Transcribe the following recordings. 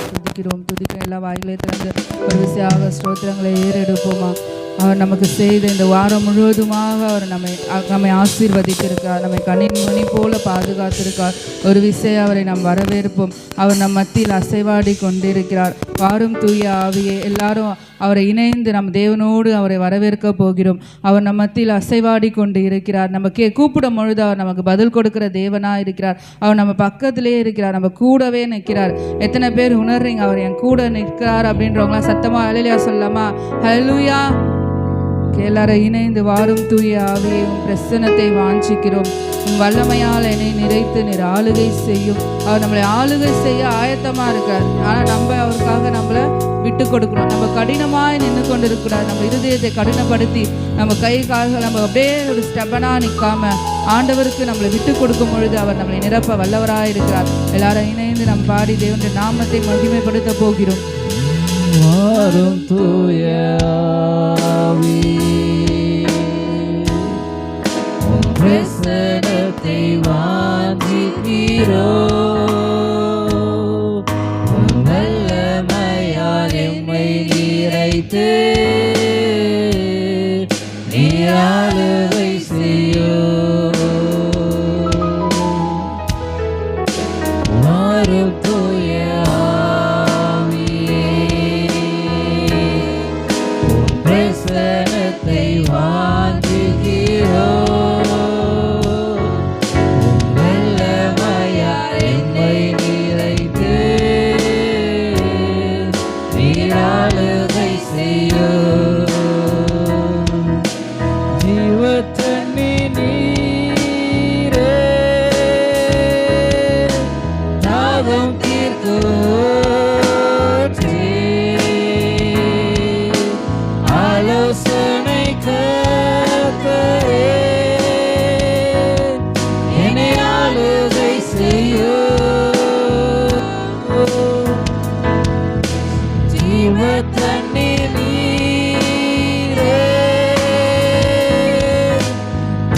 துதிக்கிறோம். துதிக்க எல்லா வாயிலே திறந்து ஒரு விசையாக ஸ்தோத்திரங்களை ஏறெடுப்போமா. அவர் நமக்கு செய்த இந்த வாரம் முழுவதுமாக அவர் நம்மை ஆசீர்வதித்திருக்கார். நம்மை கண்ணின் மணி போல பாதுகாத்திருக்கார். ஒரு விசை அவரை நாம் வரவேற்போம். அவர் நம் மத்தியில் அசைவாடி கொண்டிருக்கிறார். வாரும் தூய ஆவியே, எல்லாரும் அவரை இணைந்து நம் தேவனோடு அவரை வரவேற்க போகிறோம். அவர் நம் மத்தியில் அசைவாடி கொண்டு இருக்கிறார். நம்ம கூப்பிடும் பொழுது அவர் நமக்கு பதில் கொடுக்கிற தேவனாக இருக்கிறார். அவர் நம்ம பக்கத்திலே இருக்கிறார், நம்ம கூடவே நிற்கிறார். எத்தனை பேர் உணர்றீங்க அவர் என் கூட நிற்கிறார் அப்படின்றவங்களாம் சத்தமாக ஹல்லேலூயா சொல்லலாமா? ஹல்லேலூயா. எல்லாரும் இணைந்து வாரும் தூய ஆவியே, உன் பிரசன்னத்தை வாஞ்சிக்கிறோம். உன் வல்லமையால் என்னை நிறைத்து நீர் ஆளுகை செய்யும். அவர் நம்மளை ஆளுகை செய்ய ஆயத்தமாக இருக்கார். ஆனால் நம்ம அவருக்காக நம்மளை விட்டு கொடுக்கணும். நம்ம கடினமாய் நின்று கொண்டு இருக்கிறார். நம்ம இருதயத்தை கடினப்படுத்தி நம்ம கை கால்கள் நம்ம அப்படியே ஒரு ஸ்டெபனாக நிற்காம ஆண்டவருக்கு நம்மளை விட்டு கொடுக்கும் பொழுது அவர் நம்மளை நிரப்ப வல்லவராக இருக்கிறார். எல்லாரும் இணைந்து நம் பாடி தேவனுடைய நாமத்தை மகிமைப்படுத்த போகிறோம். வாரும் தூய ஆவி, உம் பிரசன்னத்தை வாஞ்சிக்கிறோம். உம் வல்லமையால் எம்மை நிறைத்து நீர் ஆளுகை செய்யும். வாரும் தூய பிரசன்னத்தை வாஞ்சிக்கிறோம். வல்லமையால் எம்மை நிறைத்து நீர் ஆளுகை செய்யும். ஜீவ தண்ணீர் நீரே, தாகம் தீர்க்கும் ஆலோசனை கர்த்தரே, என்னை ஆளுகை செய்யும். ஜீவ தண்ணீர் நீரே,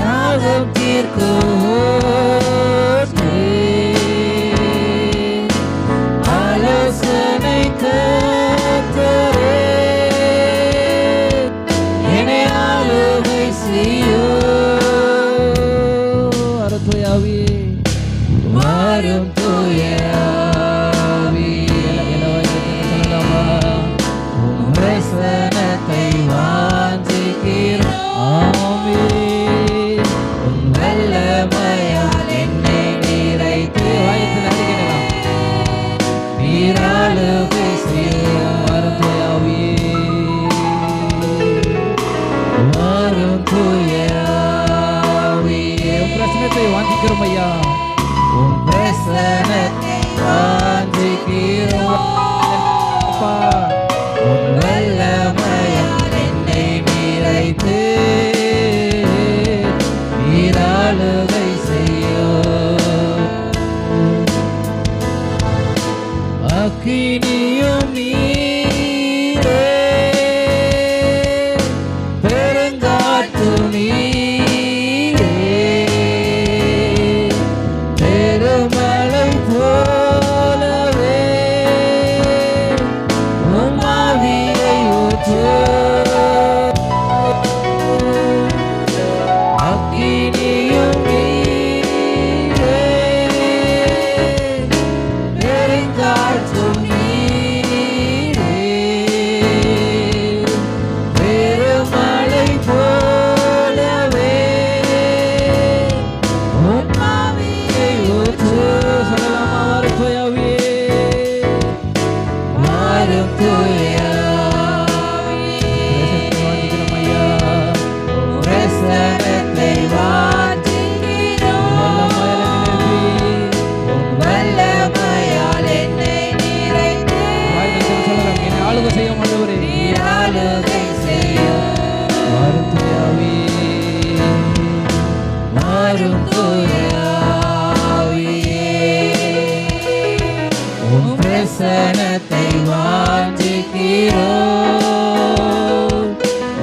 தாகம் தீர்க்கும் ஆலோசனை கர்த்தரே, வாரும் தூய ஆவி, உம் பிரசன்னத்தை வாஞ்சிக்கிறோம். உம் வல்லமையால் என்னை நிறைத்து நீர் ஆளுகை செய்யும். வாரும் தூய ஆவியே, வாரும் தூய ஆவியே, உம் பிரசன்னத்தை வாஞ்சிக்கிறோம் ஐயா. உம் பிரசன்னத்தை வாஞ்சிக்கிறோம். உம் வல்லமையால் என்னை நிறைத்து நீர் ஆளுகை செய்யும். அக்கினியும் நீரே, பெருங்காற்றும் நீரே, பெருமழை போலவே உம் ஆவியை ஊற்றும். அக்கினியும் நீரே, பெருங்காற்றும் நீரே, பெருமழை போலவே உம் ஆவியை ஊற்றும். சொல்லலாமா? வாரும் தூய ஆவியே, வாரும் தூய ஆவியே, பிரசன்னத்தை வாஞ்சிக்கிறோம். வல்லமையால் என்னை நிறைத்து என்னை ஆளுகை செய்யும். ஆண்டவரே, நீர் ஆளுகை செய்யும். வாரும் தூய ஆவியே, வாரும் தூய ஆவியே, உம் பிரசன்னத்தை வாஞ்சிக்கிறோம்.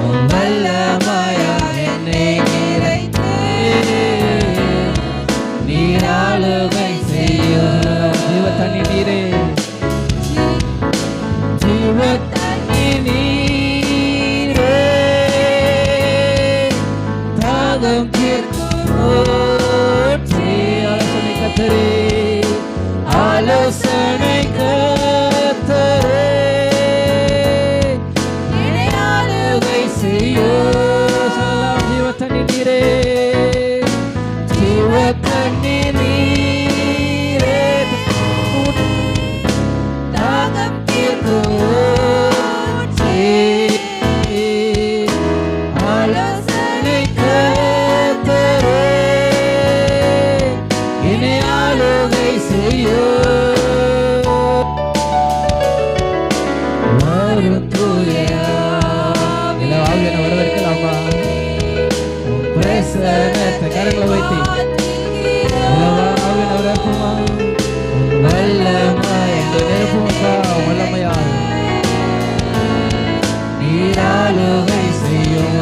உம் வல்லமையால் என்னை நிறைத்து நீர் ஆளுகை செய்யும். ஜீவ தண்ணீர் நீரே, கண்ணீர் நீரே தாகம் தீர்க்கும் ஊற்றே. ஆலோசனை கர்த்தரே, என்னை ஆளுகை செய்யும். வரும் தூய ஆவியான வரவேற்கலாமா? உன் பிரசன்னத்தை கரங்களை வைத்து ஆவியான வரவேற்புமா? வல்லமை எங்கள் நெருப்புமா? வல்லமையா நீராளுகை செய்யும்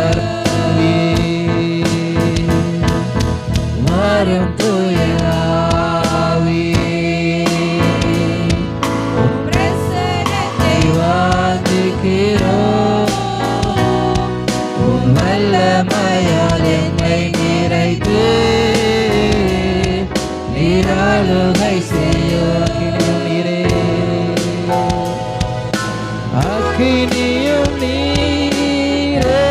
வரும் தூய ஆவியே, உம் பிரசன்னத்தை வாஞ்சிக்கிறோம். உம் வல்லமையால் என்னை நிறைத்து நீராளுகை செய்யும். அக்கினியும் நீரே,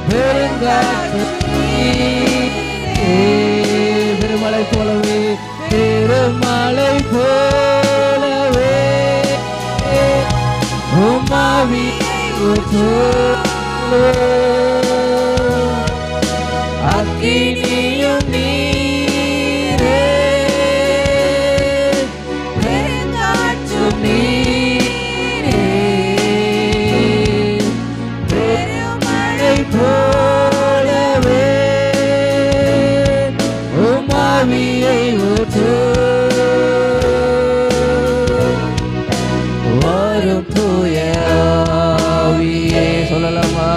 பெருங்காற்று நீரே, பெருமழை போலவே, பெருமழை போலவே உம் ஆவியை ஊற்றும். அக்கினியும் நீரே, பெருங்காற்றும் நீரே, பெருமழை போலவே உம் ஆவியை ஊற்றும். வரும் தூய ஆவியே, சொல்லலாமா?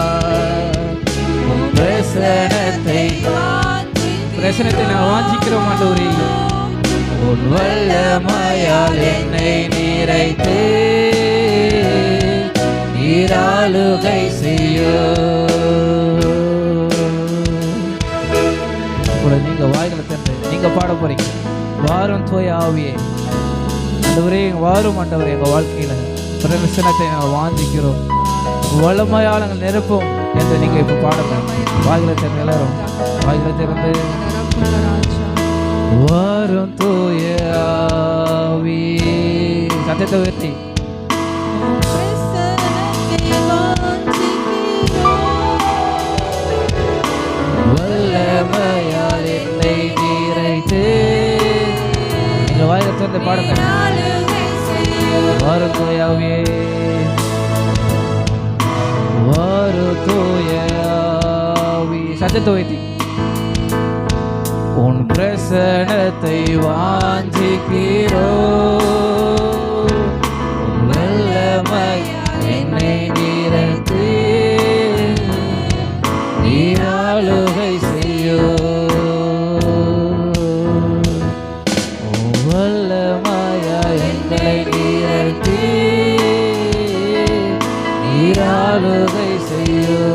உம் பிரசனத்தை நான் வாஞ்சிக்கிறோம் ஆண்டவரே. உன் வல்லமையால் என்னை நிறைத்து நீராளுகை செய்யும். கூட நீங்க வாய்களை திறந்து நீங்க பாட போறீங்க. வாரும் தூய ஆவியே, ஆண்டவரே வாரும் ஆண்டவரே, எங்க வாழ்க்கையில பிரசனத்தை நாங்கள் வாஞ்சிக்கிறோம், வல்லமையால் நாங்கள் நிரப்போம் என்று நீங்க இப்ப பாடுங்க. வாய்களை திறந்து எல்லாரும் வாய்களை திறந்து வரும் தூய ஆவியே, சத்தத்தை உயர்த்தி வல்லமையால் என்னை நிறைத்து நீங்க வாய்களை திறந்து பாடுங்க. வரும் தூய ஆவியே, வரும் தூய ஆவி, சத்தத்தை உயர்த்தி உன் பிரசன்னத்தை வாஞ்சிக்கிறோம். வல்லமை என்னை நிறைத்து நீராளுகை செய்யும். வல்லமையா எங்களை நிறைத்து நீராளுகை செய்யும்.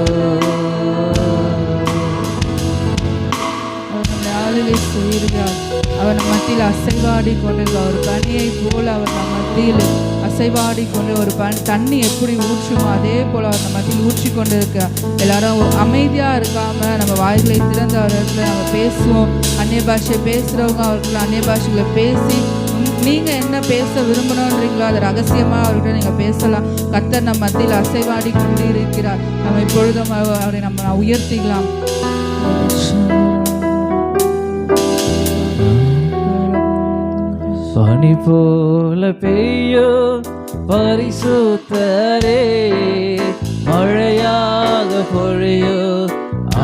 அவர் நம் மத்தியில் அசைவாடி கொண்டிருக்க ஒரு பனியை போல அவர் நம் மத்தியில் அசைவாடி கொண்டு ஒரு தண்ணி எப்படி ஊற்றுமோ அதே போல அவர் நம்ம மத்தியில் ஊற்றி கொண்டு இருக்க. எல்லாரும் அமைதியா இருக்காம நம்ம வாய்களை திறந்த ஒரு இடத்துல நம்ம பேசுவோம். அந்நிய பாஷை பேசுறவங்க அவர்கள் அந்நிய பாஷைகளை பேசி நீங்க என்ன பேச விரும்பணுன்றீங்களோ அதை ரகசியமா அவர்கிட்ட நீங்க பேசலாம். கர்த்தர் நம் மத்தியில் அசைவாடி கொண்டு இருக்கிறார். நம்ம இப்பொழுதும் அவரை நம்ம உயர்த்திக்கலாம். பனி போல பெய்யோ பரிசுத்தரே, மழையாக பொழியோ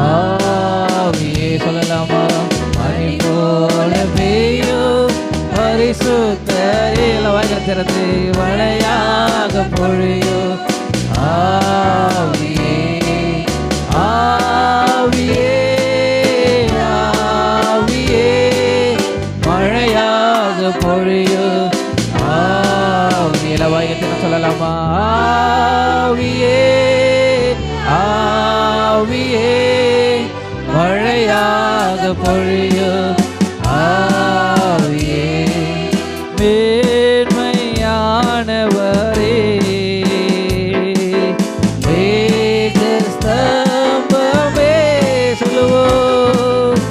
ஆவியே, சொல்லலாமா? பனி போல பெய்யோ பரிசுத்தரே, வாய்களை திறந்து மழையாக பொழியோ ஆவியே, ஆவியே, ஆவியே, மழையாக பொழியோ ஆவியே. வாய்களை சொல்லலாமா? ஆவியே, ஆவியே, மழையாக பொழியோ ஆவியே. மேன்மையானவரே, மேக ஸ்தம்பமே, சொல்லுவோம்.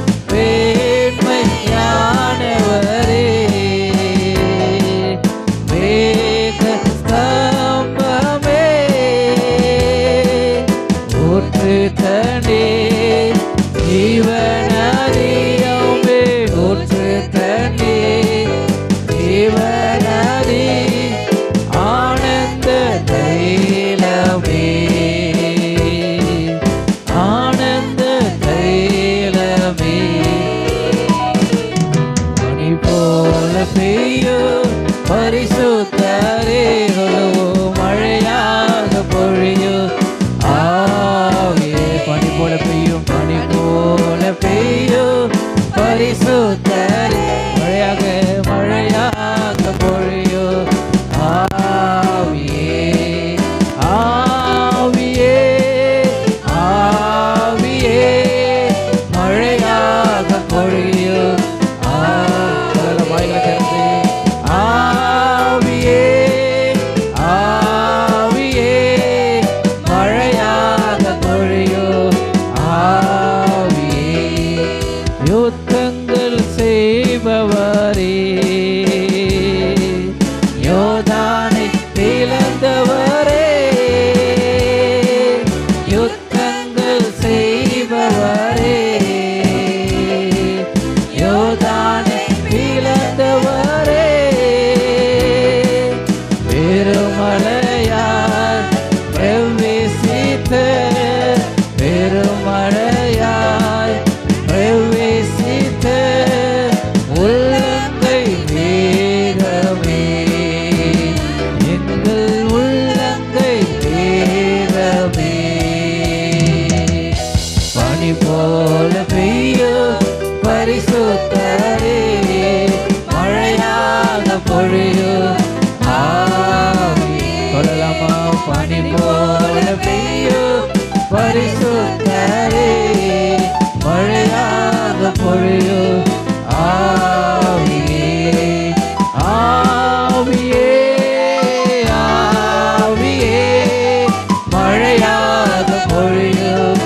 போல பெய்யும் பரிசுத்தரே சொல்லுவோம் மழையாக பொழியும் ஆவியே பனி போல பெய்யும் பனி போல பெய்யும் பரிசுத்தரே மழையாக பொழியும் ஆவியே ஆவியே ஆவியே மழையாக பொழியும் வாய்களை திறந்து ஆவியே ஆவியே மழையாக பொழியும் ஆவியே யுத்தங்கள் செய்பவரே யோதானை பிளந்தவரே யுத்தங்கள் செய்பவரே யோதானை பிளந்தவரே பெருமழையாய் பிரவேசித்த பெருமழையாய் பிரவேசித்த உள்ளங்கை வேகமே எங்கள் உள்ளங்கை வேகமே பனி போல பெய்யும் பரிசுத்தரே மழையாக பொழியும் சொல்லலாமா பனி போல பெய்யும் பரிசுத்தரே மழையாக பொழியும் ஆவியே ஆவியே ஆவியே மழையாக பொழியும்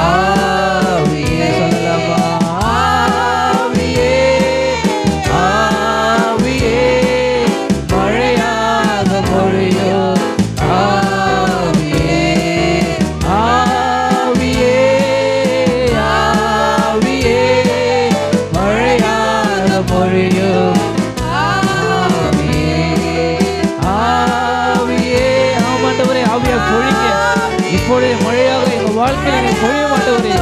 ஆவியே சொல்லலாமா ஆவியே ஆவியே மழையாக பொழியும் ஆவியே ஆவியே ஆவியே மழையாக பொழியும் ஆவியே ஆவியே ஆமாண்டவரே ஆவியா பொழிங்க இப்பொழுது மழையாக எங்க வாழ்க்கையில பொழிய மாட்டவரே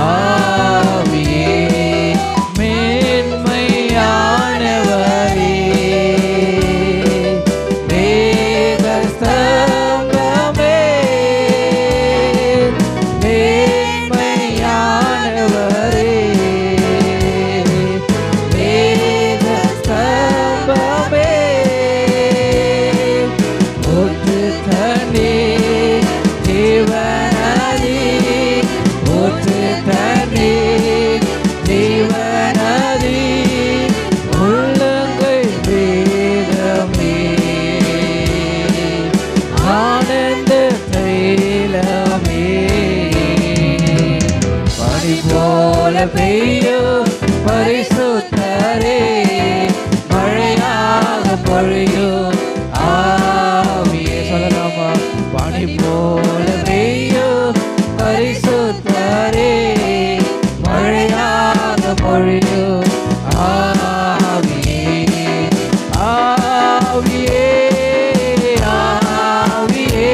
ஆவியே மேன்மையானவரே மேகஸ்தம்பமே மேன்மையானவரே மேகஸ்தம்பமே ஊற்று தண்ணீர் ஜீவநதி ஊற்று தண்ணீர் ஜீவநதி உள்ளங்கை வேகமே ஆனந்த தைலமே பனி போல பெய்யும் பரிசுத்தரே மழையாக பொழியும் ஆவியே சொல்லலாமா பனி போல பெய்யும் பரிசுத்தரே மழையாக பொழியும் ஆவியே ஆவியே ஆவியே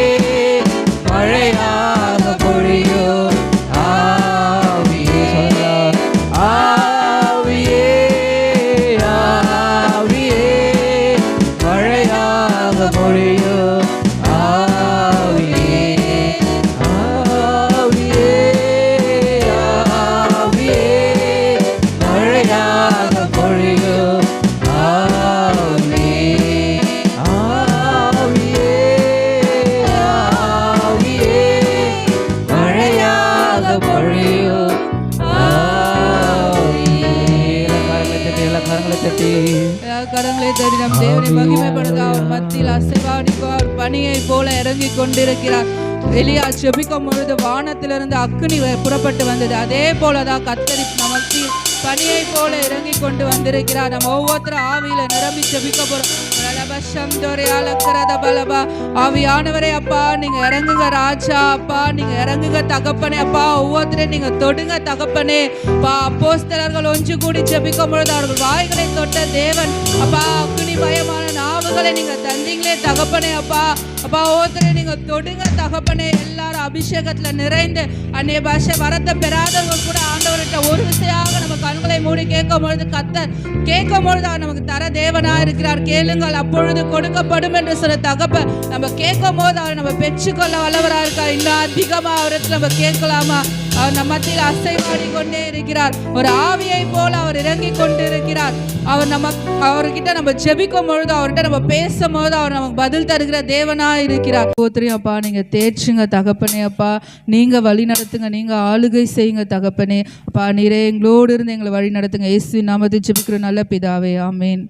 மழையாக பொழியும் ஆவியே சொல்லலாம் ஆவியே ஆவியே மழையாக பொழியும் ஆவியே ஆவியே ஆவியே மழையாக பொழியும் ஆவியே ஆவியே ஆவியே மழையாக பொழியும் கரங்களை தட்டி கரங்களை தட்டி நம் தேவனை மகிமைப்படுத்த அவர் மத்தியில் அசைவாடிக்கோ அவர் பனியை போல இறங்கி கொண்டிருக்கிறார். எலியா ஜெபிக்கும் பொழுது வானத்திலிருந்து அக்கினி புறப்பட்டு வந்தது. அதே போலதான் கர்த்தர் நமக்கு பனியை போல இறங்கி கொண்டு வந்திருக்கிறார். நம்ம ஒவ்வொருத்தரும் ஆவியில நிரம்பி ஜெபிக்க போறோம். ஆவியானவரே அப்பா நீங்க இறங்குங்க ராஜா, அப்பா நீங்க இறங்குங்க தகப்பனே, அப்பா ஒவ்வொருத்தரையும் நீங்க தொடுங்க தகப்பனே. அப்பா அப்போஸ்தலர்கள் ஒன்று கூடி ஜெபிக்கும் பொழுது அவர்கள் வாய்களை தொட்ட தேவன் அப்பா அக்கினி பயமான நாவுகளை நீங்க தந்தீங்களே தகப்பனே. அப்பா அப்பா ஒவ்வொருத்தரையும் நீங்க தொடுங்க தகப்பனே. எல்லாரும் அபிஷேகத்துல நிறைந்து அந்நிய பாஷை வரத்தை பெறாதவர்கள் கூட ஆண்டவர்கிட்ட ஒரு விசையாக நம்ம கண்களை மூடி கேட்கும் பொழுது கர்த்தர் கேட்கும் பொழுது அவர் நமக்கு தர தேவனா இருக்கிறார். கேளுங்கள் அப்பொழுது கொடுக்கப்படும் என்று சொன்ன தகப்ப நம்ம கேட்கும் போது அவர் நம்ம பெற்றுக்கொள்ள வல்லவராக இருக்கார். இன்னும் அதிகமா அவருக்கு நம்ம கேட்கலாமா? அவர் நம்ம மத்தியில் அசைவாடி கொண்டே இருக்கிறார். ஒரு ஆவியை போல அவர் இறங்கி கொண்டு இருக்கிறார். அவர்கிட்ட நம்ம ஜெபிக்கும் பொழுது, அவர்கிட்ட நம்ம பேசும் போது அவர் நமக்கு பதில் தருகிற தேவனா இருக்கிறார். அப்பா நீங்க தேய்ச்சுங்க தகப்பனே. அப்பா நீங்க வழி நடத்துங்க, நீங்க ஆளுகை செய்யுங்க தகப்பனே. அப்பா நீரே எங்களோடு இருந்து எங்களை வழி நடத்துங்க. இயேசுவின் நாமத்தில் ஜெபிக்கிற நல்ல பிதாவே, ஆமென்.